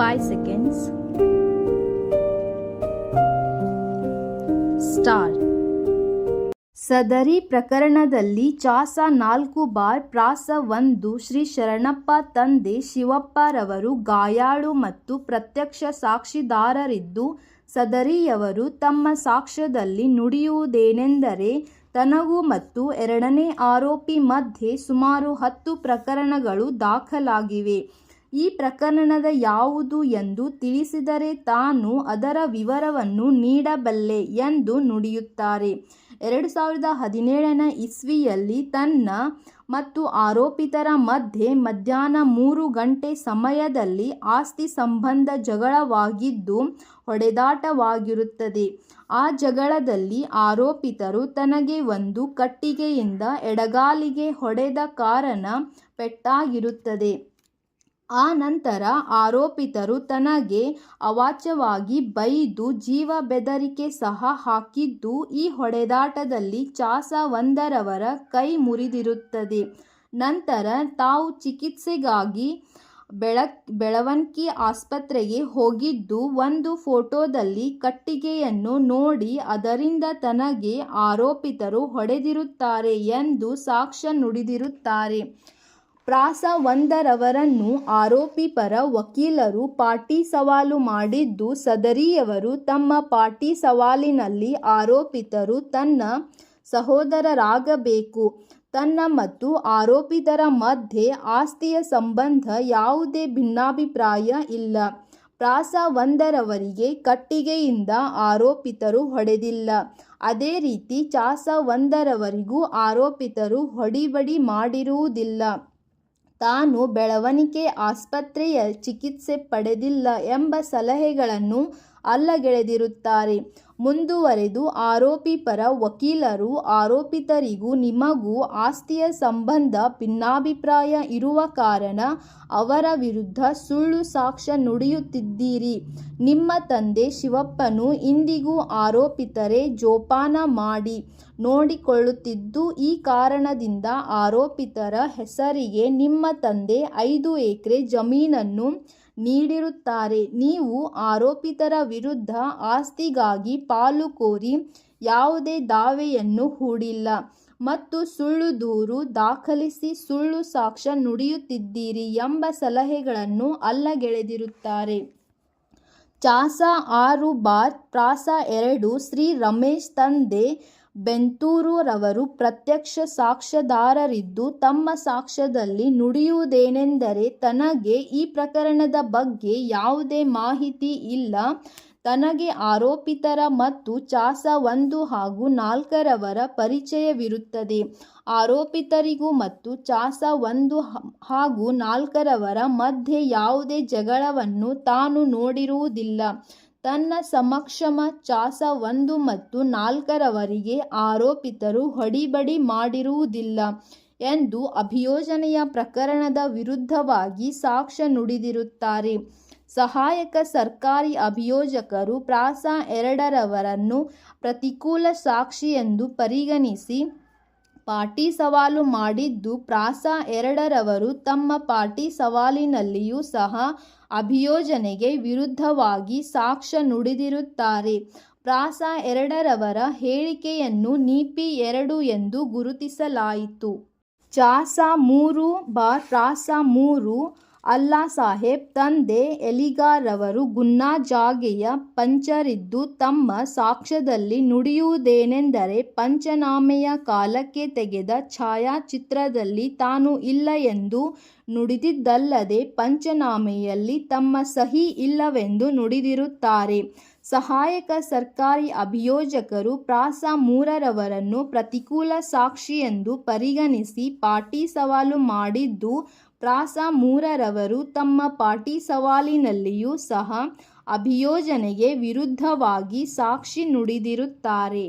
5 seconds. Start. ಸದರಿ ಪ್ರಕರಣದಲ್ಲಿ ಚಾಸ 4 bar ಪ್ರಾಸ 1 Shri Sharanappa ತಂದೆ ಶಿವಪ್ಪರವರು ಗಾಯಾಳು ಮತ್ತು ಪ್ರತ್ಯಕ್ಷ ಸಾಕ್ಷಿದಾರರಿದ್ದು, ಸದರಿಯವರು ತಮ್ಮ ಸಾಕ್ಷ್ಯದಲ್ಲಿ ನುಡಿಯುವುದೇನೆಂದರೆ, ತನಗೂ ಮತ್ತು ಎರಡನೇ ಆರೋಪಿ ಮಧ್ಯೆ ಸುಮಾರು 10 ಪ್ರಕರಣಗಳು ದಾಖಲಾಗಿವೆ. ಈ ಪ್ರಕರಣದ ಯಾವುದು ಎಂದು ತಿಳಿಸಿದರೆ ತಾನು ಅದರ ವಿವರವನ್ನು ನೀಡಬಲ್ಲೆ ಎಂದು ನುಡಿಯುತ್ತಾರೆ. 2017 ಇಸ್ವಿಯಲ್ಲಿ ತನ್ನ ಮತ್ತು ಆರೋಪಿತರ ಮಧ್ಯೆ ಮಧ್ಯಾಹ್ನ 3 ಗಂಟೆ ಸಮಯದಲ್ಲಿ ಆಸ್ತಿ ಸಂಬಂಧ ಜಗಳವಾಗಿದ್ದು ಹೊಡೆದಾಟವಾಗಿರುತ್ತದೆ. ಆ ಜಗಳದಲ್ಲಿ ಆರೋಪಿತರು ತನಗೆ ಒಂದು ಕಟ್ಟಿಗೆಯಿಂದ ಎಡಗಾಲಿಗೆ ಹೊಡೆದ ಕಾರಣ ಪೆಟ್ಟಾಗಿರುತ್ತದೆ. ಆ ನಂತರ ಆರೋಪಿತರು ತನಗೆ ಅವಾಚ್ಯವಾಗಿ ಬೈದು ಜೀವ ಬೆದರಿಕೆ ಸಹ ಹಾಕಿದ್ದು, ಈ ಹೊಡೆದಾಟದಲ್ಲಿ ಚಾಸ 1ರವರ ಕೈ ಮುರಿದಿರುತ್ತದೆ. ನಂತರ ತಾವು ಚಿಕಿತ್ಸೆಗಾಗಿ ಬೆಳವನ್ಕಿ ಆಸ್ಪತ್ರೆಗೆ ಹೋಗಿದ್ದು, ಒಂದು ಫೋಟೋದಲ್ಲಿ ಕಟ್ಟಿಗೆಯನ್ನು ನೋಡಿ ಅದರಿಂದ ತನಗೆ ಆರೋಪಿತರು ಹೊಡೆದಿರುತ್ತಾರೆ ಎಂದು ಸಾಕ್ಷ್ಯ ನುಡಿದಿರುತ್ತಾರೆ. ಪ್ರಾಸ 1ರವರನ್ನು ಆರೋಪಿ ಪರ ವಕೀಲರು ಪಾಟಿ ಸವಾಲು ಮಾಡಿದ್ದು, ಸದರಿಯವರು ತಮ್ಮ ಪಾಟಿ ಸವಾಲಿನಲ್ಲಿ ಆರೋಪಿತರು ತನ್ನ ಸಹೋದರರಾಗಬೇಕು, ತನ್ನ ಮತ್ತು ಆರೋಪಿತರ ಮಧ್ಯೆ ಆಸ್ತಿಯ ಸಂಬಂಧ ಯಾವುದೇ ಭಿನ್ನಾಭಿಪ್ರಾಯ ಇಲ್ಲ. ಪ್ರಾಸ 1ರವರಿಗೆ ಕಟ್ಟಿಗೆಯಿಂದ ಆರೋಪಿತರು ಹೊಡೆದಿಲ್ಲ. ಅದೇ ರೀತಿ ಚಾಸ 1ರವರಿಗೂ ಆರೋಪಿತರು ಹೊಡಿಬಡಿ ಮಾಡಿರುವುದಿಲ್ಲ. ತಾನು ಬೆಳವಣಿಗೆ ಆಸ್ಪತ್ರೆಯ ಚಿಕಿತ್ಸೆ ಪಡೆದಿಲ್ಲ ಎಂಬ ಸಲಹೆಗಳನ್ನು ಅಲ್ಲಗೆಳೆದಿರುತ್ತಾರೆ. ಮುಂದುವರೆದು ಆರೋಪಿ ಪರ ವಕೀಲರು ಆರೋಪಿತರಿಗೂ ನಿಮಗೂ ಆಸ್ತಿಯ ಸಂಬಂಧ ಭಿನ್ನಾಭಿಪ್ರಾಯ ಇರುವ ಕಾರಣ ಅವರ ವಿರುದ್ಧ ಸುಳ್ಳು ಸಾಕ್ಷ್ಯ ನುಡಿಯುತ್ತಿದ್ದೀರಿ. ನಿಮ್ಮ ತಂದೆ ಶಿವಪ್ಪನು ಇಂದಿಗೂ ಆರೋಪಿತರೇ ಜೋಪಾನ ಮಾಡಿ ನೋಡಿಕೊಳ್ಳುತ್ತಿದ್ದು, ಈ ಕಾರಣದಿಂದ ಆರೋಪಿತರ ಹೆಸರಿಗೆ ನಿಮ್ಮ ತಂದೆ 5 ಎಕರೆ ಜಮೀನನ್ನು ನೀಡಿರುತ್ತಾರೆ. ನೀವು ಆರೋಪಿತರ ವಿರುದ್ಧ ಆಸ್ತಿಗಾಗಿ ಪಾಲು ಕೋರಿ ಯಾವುದೇ ದಾವೆಯನ್ನು ಹೂಡಿಲ್ಲ ಮತ್ತು ಸುಳ್ಳು ದೂರು ದಾಖಲಿಸಿ ಸುಳ್ಳು ಸಾಕ್ಷ್ಯ ನುಡಿಯುತ್ತಿದ್ದೀರಿ ಎಂಬ ಸಲಹೆಗಳನ್ನು ಅಲ್ಲಗೆಳೆದಿರುತ್ತಾರೆ. ಚಾಸ 6 ಬಾರ್ ಪ್ರಾಸ 2 ಶ್ರೀ ರಮೇಶ್ ತಂದೆ ಬೆಂತೂರು ರವರು ಪ್ರತ್ಯಕ್ಷ ಸಾಕ್ಷ್ಯದಾರರಿದ್ದು, ತಮ್ಮ ಸಾಕ್ಷ್ಯದಲ್ಲಿ ನುಡಿಯುವುದೇನೆಂದರೆ, ತನಗೆ ಈ ಪ್ರಕರಣದ ಬಗ್ಗೆ ಯಾವುದೇ ಮಾಹಿತಿ ಇಲ್ಲ. ತನಗೆ ಆರೋಪಿತರ ಮತ್ತು ಚಾಸ 1 ಹಾಗೂ 4ರವರ ಪರಿಚಯವಿರುತ್ತದೆ. ಆರೋಪಿತರಿಗೂ ಮತ್ತು ಚಾಸ 1 ಹಾಗೂ 4ರವರ ಮಧ್ಯೆ ಯಾವುದೇ ಜಗಳವನ್ನು ತಾನು ನೋಡಿರುವುದಿಲ್ಲ. ತನ್ನ ಸಮಕ್ಷಮ ಚಾಸ 1 ಮತ್ತು 4ರವರಿಗೆ ಆರೋಪಿತರು ಹೊಡಿಬಡಿ ಮಾಡಿರುವುದಿಲ್ಲ ಎಂದು ಅಭಿಯೋಜನೆಯ ಪ್ರಕರಣದ ವಿರುದ್ಧವಾಗಿ ಸಾಕ್ಷ್ಯ ನುಡಿದಿರುತ್ತಾರೆ. ಸಹಾಯಕ ಸರ್ಕಾರಿ ಅಭಿಯೋಜಕರು ಪ್ರಾಸ 2ರವರನ್ನು ಪ್ರತಿಕೂಲ ಸಾಕ್ಷಿಯೆಂದು ಪರಿಗಣಿಸಿ ಪಾಟಿ ಸವಾಲು ಮಾಡಿದ್ದು, ಪ್ರಾಸ 2ರವರು ತಮ್ಮ ಪಾಟಿ ಸವಾಲಿನಲ್ಲಿಯೂ ಸಹ ಅಭಿಯೋಜನೆಗೆ ವಿರುದ್ಧವಾಗಿ ಸಾಕ್ಷ್ಯ ನುಡಿದಿರುತ್ತಾರೆ. ಪ್ರಾಸ 2ರವರ ಹೇಳಿಕೆಯನ್ನು ನೀತಿ 2 ಎಂದು ಗುರುತಿಸಲಾಯಿತು. ಚಾಸ 3 ಬಾರ್ ಪ್ರಾಸ 3 ಅಲ್ಲಾ ಸಾಹೇಬ್ ತಂದೆ ಎಲಿಗಾರವರು ಗುನ್ನಾ ಜಾಗೆಯ ಪಂಚರಿದ್ದು, ತಮ್ಮ ಸಾಕ್ಷ್ಯದಲ್ಲಿ ನುಡಿಯುವುದೇನೆಂದರೆ, ಪಂಚನಾಮೆಯ ಕಾಲಕ್ಕೆ ತೆಗೆದ ಛಾಯಾಚಿತ್ರದಲ್ಲಿ ತಾನು ಇಲ್ಲ ಎಂದು ನುಡಿದಿದ್ದಲ್ಲದೆ ಪಂಚನಾಮೆಯಲ್ಲಿ ತಮ್ಮ ಸಹಿ ಇಲ್ಲವೆಂದು ನುಡಿದಿರುತ್ತಾರೆ. ಸಹಾಯಕ ಸರ್ಕಾರಿ ಅಭಿಯೋಜಕರು ಪ್ರಾಸ 3ರವರನ್ನು ಪ್ರತಿಕೂಲ ಸಾಕ್ಷಿಯೆಂದು ಪರಿಗಣಿಸಿ ಪಾಟಿ ಸವಾಲು ಮಾಡಿದ್ದು, ಪ್ರಾಸ 3ರವರು ತಮ್ಮ ಪಾಟಿ ಸವಾಲಿನಲ್ಲಿಯೂ ಸಹ ಅಭಿಯೋಜನೆಗೆ ವಿರುದ್ಧವಾಗಿ ಸಾಕ್ಷಿ ನುಡಿದಿರುತ್ತಾರೆ.